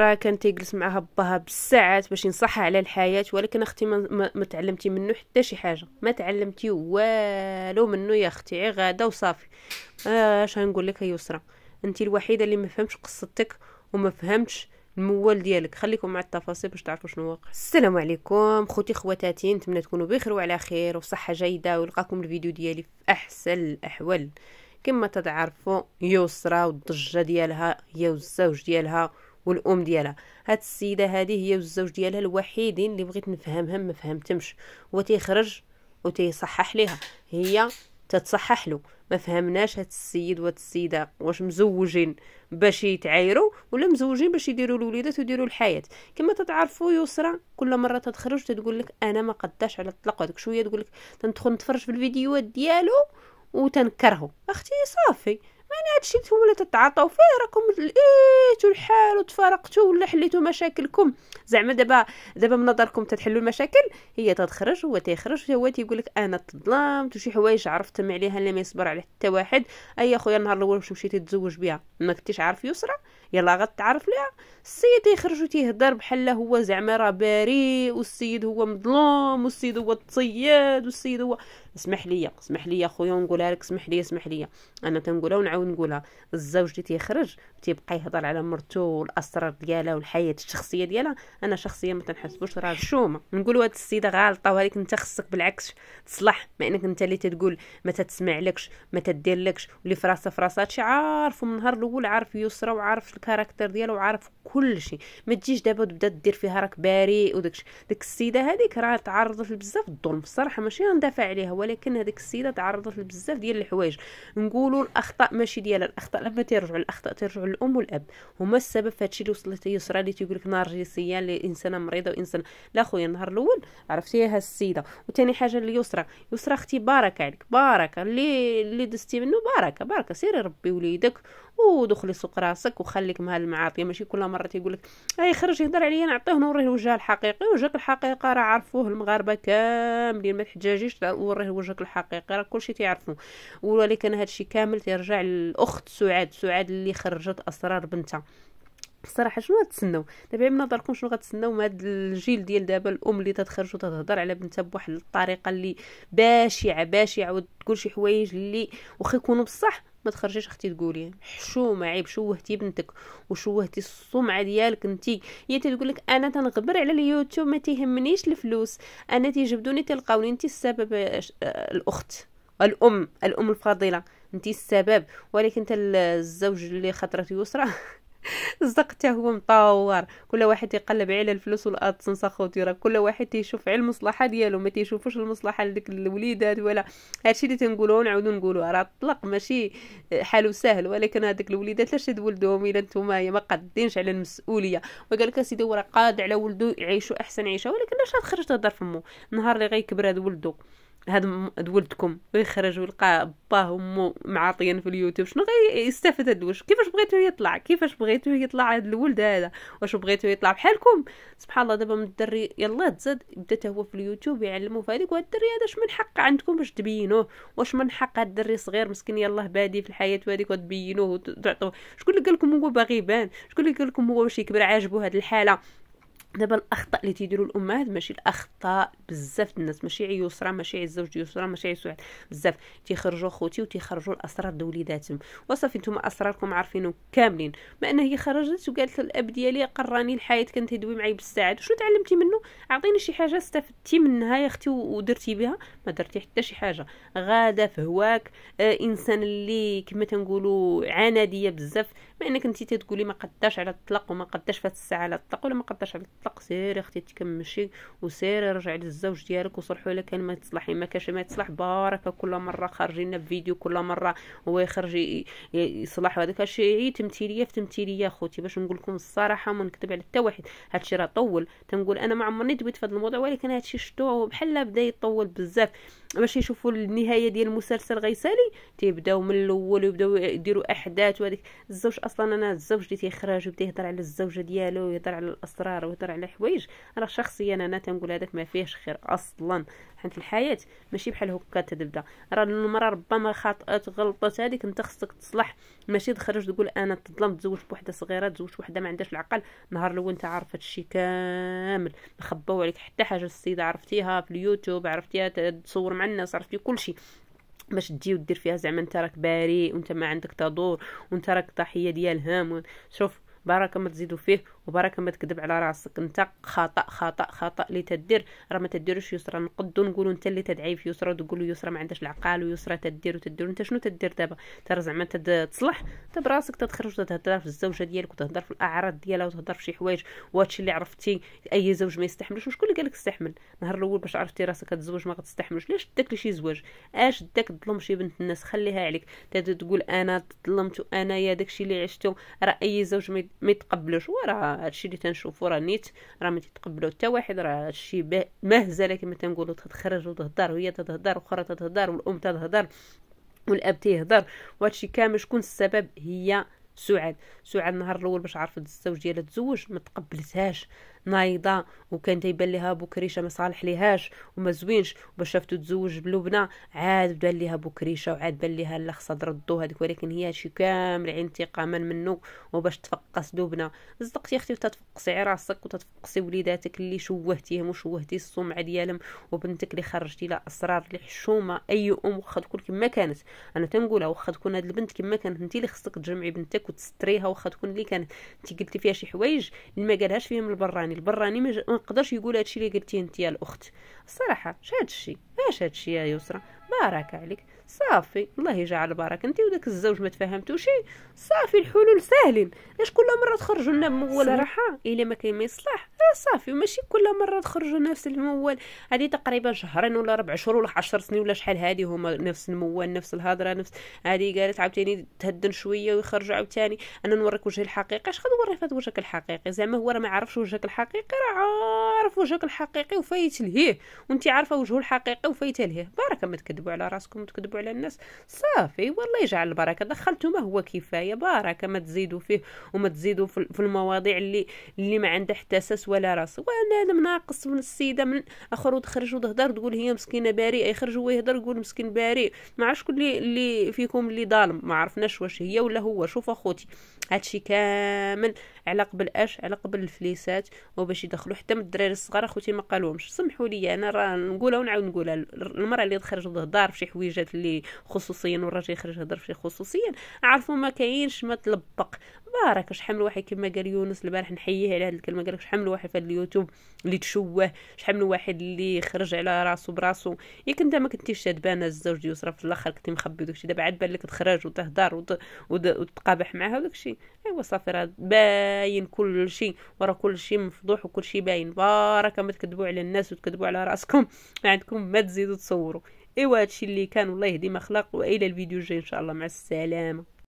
راه كان تيجلس معها باها بالساعات باش ينصحها على الحياة، ولكن اختي ما تعلمتي منه حتى شي حاجة، ما تعلمتي والو منه يا اختي، غير غادا وصافي. اش غنقول لك يا يسرا، انت الوحيدة اللي ما فهمتش قصتك وما فهمتش الموال ديالك. خليكم مع التفاصيل باش تعرفوا شنو واقع. السلام عليكم خوتي خواتاتي، نتمنى تكونوا بخير وعلى خير وصحة جيدة، ولقاكم الفيديو ديالي في احسن الاحوال. كما تتعرفوا يسرا والضجة ديالها هي والزوج ديالها والام ديالها، هاد السيده هذه هي والزوج ديالها الوحيدين اللي بغيت نفهمهم ما فهمتمش. هو تيخرج وتيصحح ليها، هي تتصحح له. ما فهمناش هاد السيد وهاد السيده واش مزوجين باش يتعايروا ولا مزوجين باش يديروا الوليدات ويديروا الحياه. كما تتعرفوا يسرا كل مره تتخرج تتقول لك انا ما قداش على الطلاق، وديك شويه تقول لك تندخل نتفرج في الفيديوهات ديالو وتنكرهو. اختي صافي، هادشي نتوما ولا تتعاطاو فيه، راكم لقيتوا الحال وتفارقتوا ولا حليتوا مشاكلكم. زعما دابا من نظركم تتحلوا المشاكل، هي تتخرج هو تيخرج، هو تيقول لك انا تظلمت وشي حوايج عرفتم عليها اللي ما يصبر على حتى واحد. اي خويا النهار الاول باش مشيتي تتزوج بها ما كنتيش عارف يسرا، يلا غتعرف ليها. السيد تيخرج وتيهضر بحال هو زعما راه بريء، والسيد هو مظلوم، والسيد هو التصياد، والسيد هو. اسمح لي خويا نقولها لك، اسمح لي انا تنقولها ونعاود نقولها. الزوج اللي تيخرج تيبقى يهضر على مرته والاسرار ديالها والحياه الشخصيه ديالها، انا شخصيا ما تنحسبوش راه شومه. نقولوا هاد السيده غالطه، وهذيك انت خصك بالعكس تصلح، ما انك انت اللي تتقول ما تتسمعلكش ما تديرلكش، واللي في راسها هادشي عارفه من النهار الاول، عارف يسرا وعارف الكاركتر ديالها وعارف كل شيء. ما تجيش دابا تبدا دير فيها راك بريء وداكشي. ديك السيده هذيك راه تعرضت لبزاف الظلم الصراحه، ماشي ندافع عليها، ولكن هذيك السيده تعرضت لبزاف ديال الحوايج. نقولوا الاخطاء ماشي ديالها، الاخطاء لما ترجعوا الاخطاء ترجعوا للام والاب، هما السبب في هادشي اللي وصلت يسرا اللي تيقول لك نرجسيه اللي انسانه مريضه وانسان. لا خويا النهار الاول عرفتيها السيده. وثاني حاجه ليسرا، يسرا اختي بارك عليك، بارك اللي دزتي منه، بارك سيري ربي وليدك ودخلي سوق راسك وخليك مع المعاطيه. ماشي كل مره تيقول لك اي خرج يهضر عليا نعطيه نوريه وجهه الحقيقي. وجهك الحقيقه راه عرفوه المغاربه كاملين، ما تحتاجيش وريه وجهك الحقيقي، راه كلشي تعرفوا. ولكن هادشي كامل تيرجع للاخت سعاد اللي خرجت اسرار بنتها. الصراحه شنو غتسناو دابا من نظركم؟ شنو غتسناو من هذا الجيل ديال دابا؟ الام اللي تتخرج وتهضر على بنتها بواحد الطريقه اللي بشعه وتقول شي حوايج اللي واخا يكونوا بصح. ما تخرجيش اختي تقولي حشومه، عيب، شوهتي بنتك وشوهتي السمعه ديالك انتي. هي تقول لك انا تنغبر على اليوتيوب ما تيهمنيش الفلوس، انا تيجبدوني تلقاوني. انتي السبب الاخت، الام الفاضله، انتي السبب. ولكن انت الزوج اللي خطرت يسرا الصدق حتى هو مطور، كل واحد يقلب على الفلوس والادسنس اخوتي، راه كل واحد تيشوف على المصلحه ديالو، ما تيشوفوش المصلحه لديك الوليدات ولا. هادشي اللي تنقولوه ونعاودو نقولوه، راه الطلاق ماشي حاله سهل، ولكن هذوك الوليدات لاش تولدوهم الا نتوما ما قادينش على المسؤوليه. وقال لك سيدي راه قاد على ولدو يعيشوا احسن عيشه، ولكن لاش تخرج تهضر فمو النهار اللي غيكبر هذا ولدو، هاد ولدكم ويخرج ويلقى باه ومو معاطيين في اليوتيوب، شنو غيستافد هاد الولد؟ كيفاش بغيتوه يطلع هاد الولد هذا؟ واش بغيتوه يطلع بحالكم؟ سبحان الله. دابا من الدري يلا تزاد بدا هو في اليوتيوب يعلموا في هذيك، وهاد الدري هذا اش من حق عندكم باش تبينوه؟ واش من حق هاد الدري صغير مسكين يلاه بادي في الحياه وهذيك وتبينوه وتعطوه؟ شكون اللي قال لكم هو باغي يبان؟ شكون اللي قال لكم هو باش يكبر عاجبو هاد الحاله؟ دابا الاخطاء اللي تيديروا الامهات ماشي الاخطاء بزاف الناس، ماشي عي يسرا، ماشي عي الزوج ديال يسرا، ماشي عي سعاد، بزاف تيخرجوا خوتي وتيخرجوا الاسرار د وليداتهم. وصافي نتوما اسراركم عارفينه كاملين. ما ان هي خرجت وقالت للاب ديالي قراني الحياه كانت تدوي معايا بالساعات، وشنو تعلمتي منه؟ اعطيني شي حاجه استفدتي منها يا اختي ودرتي بها. ما درتي حتى شي حاجه، غاده في هواك. انسان اللي كما تنقولوا عناديه بزاف. ما انك انت تقولي ما قداش على الطلاق وما قداش فات الساعه على الطلاق ولا ما قداش على الطلاق، سيري اختي تكمشي وسيري رجعي للزوج ديالك وصلحوا الا كان ما تصلحي، ما كاش ما تصلح بارك. كل مره خارجين بفيديو، كل مره هو يخرج يصلح هذاك الشيء. هي تمثيليه في تمثيليه اخوتي، باش نقول لكم الصراحه ما نكذب على حتى واحد. هادشي راه طول، تنقول انا ما عمرني دويت في هذا الموضوع، ولكن هادشي شتو بحال بدا يطول بزاف. باش يشوفوا النهايه ديال المسلسل غيسالي تيبداو من الاول ويبداو يديروا احداث. وهذيك الزوج اصلا، انا الزوج اللي تيخرج ويبدا يهضر على الزوجه ديالو ويهضر على الاسرار ويهضر على حوايج، راه شخصيا انا تنقول هذاك ما فيهش خير اصلا. حيت الحياه ماشي بحال هكا تبدا. راه المراه ربما خاطئت غلطت، هذيك انت خصك تصلح، ماشي تخرج تقول انا تظلمت تزوجت بوحده صغيره تزوجت وحده ما عندهاش العقل. نهار الاول انت عارف هذا الشيء كامل، خباو عليك حتى حاجه السيده عرفتيها في اليوتيوب، عرفتيها تصور مع الناس، عرفتي كل شيء باش تجي ودير فيها زعما انت راك بريء وانت ما عندك تدور وانت راك ضحيه ديالها. شوف بركه ما تزيدوا فيه وبركه ما تكذب على راسك. انت خطا خطا خطا اللي تدير راه ما تديروش يسرى. نقدو نقولوا انت اللي تدعي في يسرى وتقولوا يسرى ما عندهاش العقل ويسرى تدير وتدير. انت شنو تدير دابا؟ ترى زعما تصلح انت براسك، تتخرج وتهضر في الزوجه ديالك وتهضر في الاعراض ديالها وتهضر في شي حوايج. وهادشي اللي عرفتي اي زوج ما يستحملش. وشكون اللي قالك استحمل؟ نهار الاول باش عرفتي راسك هاد الزوج ما غتستحملش، ليش داك لشي زواج؟ اش داك تظلم شي بنت الناس؟ خليها عليك تقول انا تظلمت وانا يا داكشي اللي عشتو. راه اي زوج ما يتقبلوش. وراه هادشي اللي تنشوفو راه نيت راه ما تتقبلوا حتى واحد. راه هادشي مهزله كما تنقولوا، تخرج وتهضر وهي تهضر واخرى تهضر والام تهضر والاب تيهضر. وهادشي كامل شكون السبب؟ هي سعاد. سعاد نهار الاول باش عرفت الزوج ديالها تزوج ما تقبلتهاش، نايضه وكان تيبان ليها بكريشه ما صالح ليهاش وما زوينش. وباش شافتو تزوج بلبنى عاد بان ليها بكريشه وعاد بان ليها لا خصها تردو هذيك. ولكن هي هادشي كامل انتقاما منه وباش تفقس لبنى. صدقتي اختي تتفقسي راسك وتتفقسي وليداتك اللي شوهتيهم وشوهتي السمعه ديالهم وبنتك اللي خرجتي لها اسرار اللي حشومه. اي ام واخا تكون كما كانت، انا تنقولها واخا تكون هاد البنت كما كانت، انت اللي خصك تجمعي بنتك وتستريها. واخا تكون اللي كانت انت قلتي فيها شي حوايج اللي ما قالهاش فيهم البراني ما نقدرش يقول هادشي اللي قلتيه انت يا الاخت. الصراحه اش هادشي يا يسرى؟ بارك عليك صافي، الله يجعل البركه. انت وداك الزوج ما تفاهمتوش صافي، الحلول ساهلين. لاش كل مره تخرجوا لنا بمول راحه الا ما كاين ما يصلح؟ صافي، وماشي كل مره تخرجوا نفس المول. هذه تقريبا شهرين ولا 4 شهور ولا 10 سنين ولا شحال، هذه هما نفس المول نفس الهضره نفس هذه. قالت عاوتاني تهدن شويه ويخرجوا عاوتاني انا نوريك وجه الحقيقي. اش غنوري فهاد وجهك الحقيقي؟ زعما هو راه ما عارفش وجهك الحقيقي؟ راه عارف وجهك الحقيقي وفايت لهيه، وانت عارفه وجهه الحقيقي وفايته لهيه. بركه ما تكذبوا على راسكم وتكذبوا على الناس. صافي والله يجعل البركه، دخلتوا ما هو كفايه. بركه ما تزيدوا فيه وما تزيدوا في المواضيع اللي ما عندها حتى اساس ولا راس. وانا ناقص من السيده من اخر وتخرج وتهضر تقول هي مسكينه بريئه، يخرج هو يهضر يقول مسكين بريء. ما عرفش كل اللي فيكم اللي ظالم، ما عرفناش واش هي ولا هو. شوف اخوتي هادشي كامل على قبل على قبل الفليسات وباش يدخلوا حتى من الدراري الصغار. اخوتي ما قالوهمش، سمحوا لي انا راه نقولها ونعاود نقولها. المراه اللي تخرج وتهضر في شي حويجات اللي خصوصيا والراجل يخرج يهضر في شي خصوصيا، عرفوا ما كاينش ما تلبق. بارك شحال من واحد كما قال يونس البارح، نحييه على هذه الكلمه، قال لك شحال من واحد في اليوتيوب اللي تشوه، شحال من واحد اللي خرج على راسو براسو. ياك انت ما كنتيش تبان الزوج ديال يسرى في الاخر كنتي مخبي داكشي، دابا عاد بان لك تخرج وتهضر وتقابح معها وداكشي. ايوا صافي راه باين كل شيء، وراه كل شيء مفضوح وكل شيء باين. بارك ما تكذبوا على الناس وتكذبوا على راسكم، ما عندكم ما تزيدوا تصوروا. ايوا هادشي اللي كان، والله يهدي ما خلق. والى الفيديو الجاي ان شاء الله، مع السلامه.